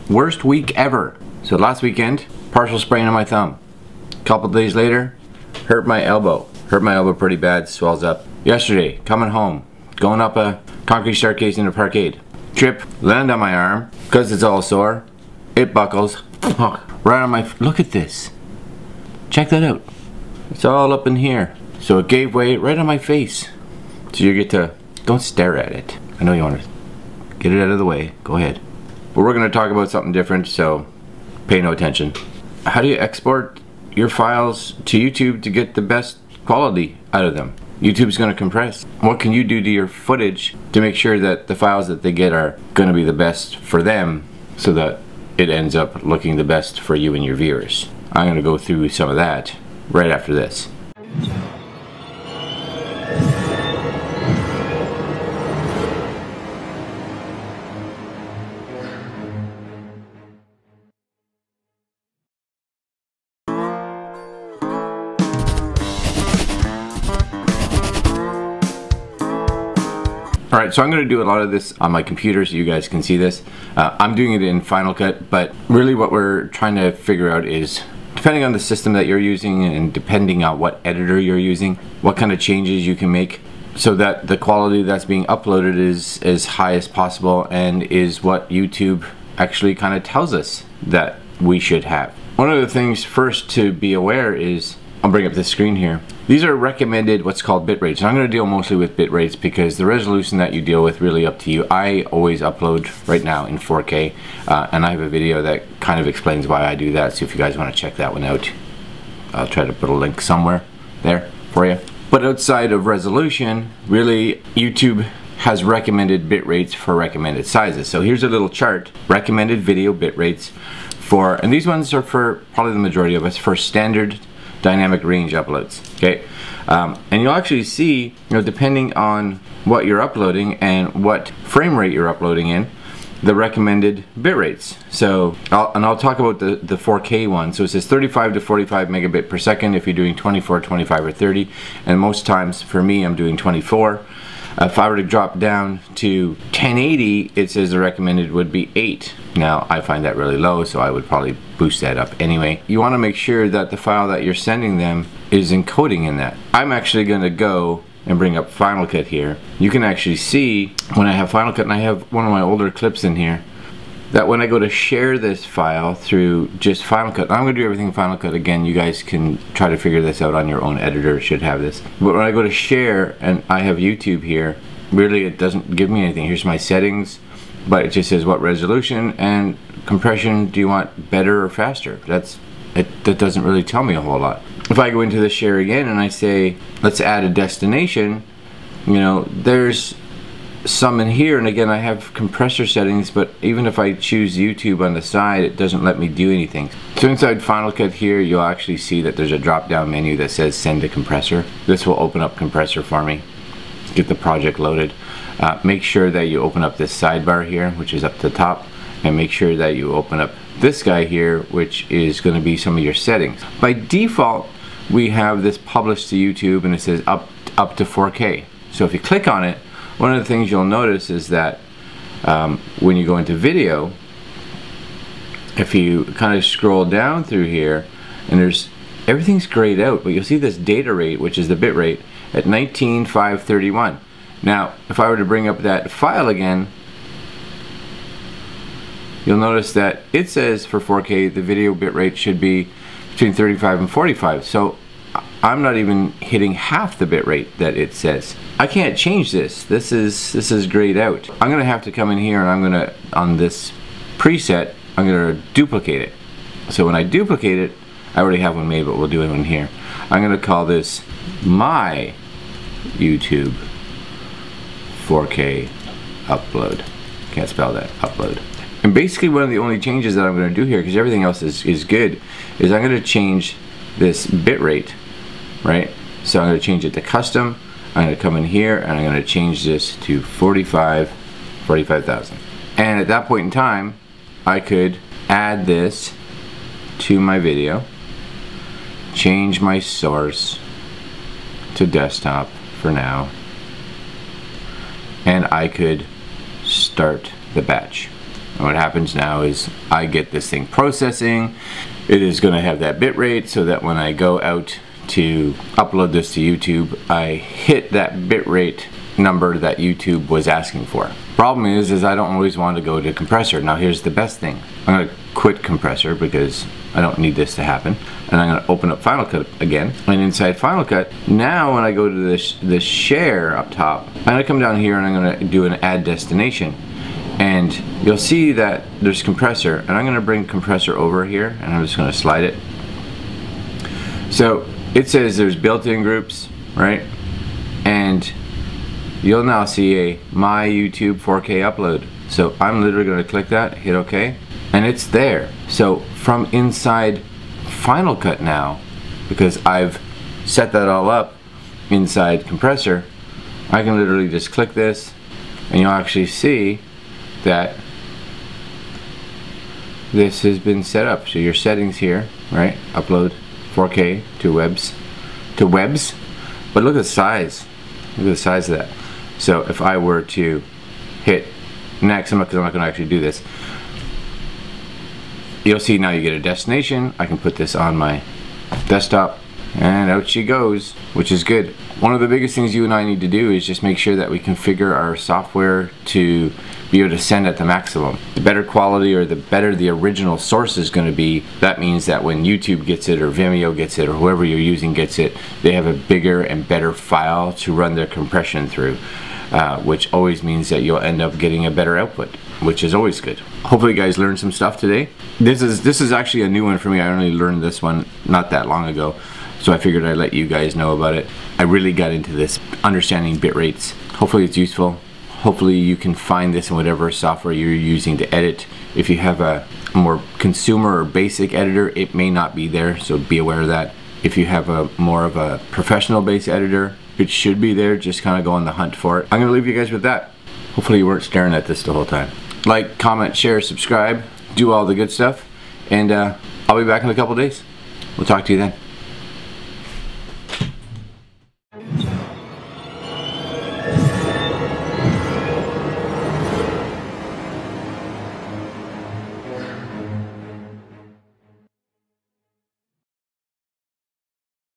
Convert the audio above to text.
Worst week ever. So last weekend, partial sprain on my thumb. Couple days later, hurt my elbow. Hurt my elbow pretty bad, swells up. Yesterday, coming home, going up a concrete staircase in a parkade. Trip, land on my arm, because it's all sore. It buckles. Right on my, look at this. Check that out. It's all up in here. So it gave way right on my face. So you get to, don't stare at it. I know you want to get it out of the way, go ahead. But we're going to talk about something different, so pay no attention. How do you export your files to YouTube to get the best quality out of them? YouTube's going to compress. What can you do to your footage to make sure that the files that they get are going to be the best for them so that it ends up looking the best for you and your viewers? I'm going to go through some of that right after this. Alright, so I'm going to do a lot of this on my computer so you guys can see this. I'm doing it in Final Cut, but really what we're trying to figure out is, depending on the system that you're using and depending on what editor you're using, what kind of changes you can make so that the quality that's being uploaded is as high as possible and is what YouTube actually kind of tells us that we should have. One of the things first to be aware is, I'll bring up this screen here. These are recommended what's called bit rates. And I'm going to deal mostly with bit rates because the resolution that you deal with really up to you. I always upload right now in 4K and I have a video that kind of explains why I do that. So if you guys want to check that one out, I'll try to put a link somewhere there for you. But outside of resolution, really YouTube has recommended bit rates for recommended sizes. So here's a little chart, recommended video bit rates for, and these ones are for probably the majority of us, for standard dynamic range uploads. Okay, and you'll actually see, depending on what you're uploading and what frame rate you're uploading in, the recommended bit rates. So I'll talk about the 4K one. So it says 35 to 45 megabit per second if you're doing 24, 25, or 30, and most times for me I'm doing 24. If I were to drop down to 1080, it says the recommended would be 8. Now, I find that really low, so I would probably boost that up anyway. You want to make sure that the file that you're sending them is encoding in that. I'm actually going to go and bring up Final Cut here. You can actually see when I have Final Cut, and I have one of my older clips in here, that when I go to share this file through just Final Cut, I'm going to do everything in Final Cut again. You guys can try to figure this out on your own editor, should have this. But when I go to share and I have YouTube here, really it doesn't give me anything. Here's my settings, but it just says what resolution and compression do you want, better or faster. That doesn't really tell me a whole lot. If I go into the share again and I say let's add a destination, there's some in here, and again I have compressor settings, but even if I choose YouTube on the side, it doesn't let me do anything. So inside Final Cut here, you'll actually see that there's a drop down menu that says send to compressor. This will open up compressor for me, get the project loaded. Make sure that you open up this sidebar here, which is up the top, and make sure that you open up this guy here, which is going to be some of your settings. By default, we have this published to YouTube, and it says up to 4K. So if you click on it, one of the things you'll notice is that when you go into video, if you kind of scroll down through here, and everything's grayed out, but you'll see this data rate, which is the bit rate, at 19,531. Now, if I were to bring up that file again, you'll notice that it says for 4K the video bit rate should be between 35 and 45. So I'm not even hitting half the bit rate that it says. I can't change this. This is grayed out. I'm gonna have to come in here and I'm gonna, on this preset, I'm gonna duplicate it. So when I duplicate it, I already have one made, but we'll do it in here. I'm gonna call this my YouTube 4K upload. Can't spell that, upload. And basically one of the only changes that I'm gonna do here, because everything else is good, is I'm gonna change this bit rate, right? So I'm going to change it to custom. I'm going to come in here and I'm going to change this to 45,000. And at that point in time, I could add this to my video, change my source to desktop for now, and I could start the batch. And what happens now is I get this thing processing. It is going to have that bit rate so that when I go out to upload this to YouTube, I hit that bit rate number that YouTube was asking for. Problem is I don't always want to go to Compressor. Now here's the best thing. I'm going to quit Compressor because I don't need this to happen. And I'm going to open up Final Cut again. And inside Final Cut, now when I go to this share up top, I'm going to come down here and I'm going to do an add destination. And you'll see that there's Compressor, and I'm going to bring Compressor over here, and I'm just going to slide it. So it says there's built-in groups, right? And you'll now see a My YouTube 4K upload. So I'm literally going to click that, hit OK, and it's there. So from inside Final Cut now, because I've set that all up inside Compressor, I can literally just click this, and you'll actually see that this has been set up. So your settings here, right? Upload 4K to webs, but look at the size. Look at the size of that. So if I were to hit next, because I'm not going to actually do this, you'll see now you get a destination. I can put this on my desktop, and out she goes, which is good. One of the biggest things you and I need to do is just make sure that we configure our software to be able to send at the maximum. The better quality, or the better the original source is going to be, that means that when YouTube gets it, or Vimeo gets it, or whoever you're using gets it, they have a bigger and better file to run their compression through, which always means that you'll end up getting a better output, which is always good. Hopefully you guys learned some stuff today. This is actually a new one for me. I only learned this one not that long ago, so I figured I'd let you guys know about it. I really got into this, understanding bit rates. Hopefully it's useful. Hopefully you can find this in whatever software you're using to edit. If you have a more consumer or basic editor, it may not be there, so be aware of that. If you have a more of a professional based editor, it should be there. Just kind of go on the hunt for it. I'm going to leave you guys with that. Hopefully you weren't staring at this the whole time. Like, comment, share, subscribe, do all the good stuff, and I'll be back in a couple days. We'll talk to you then.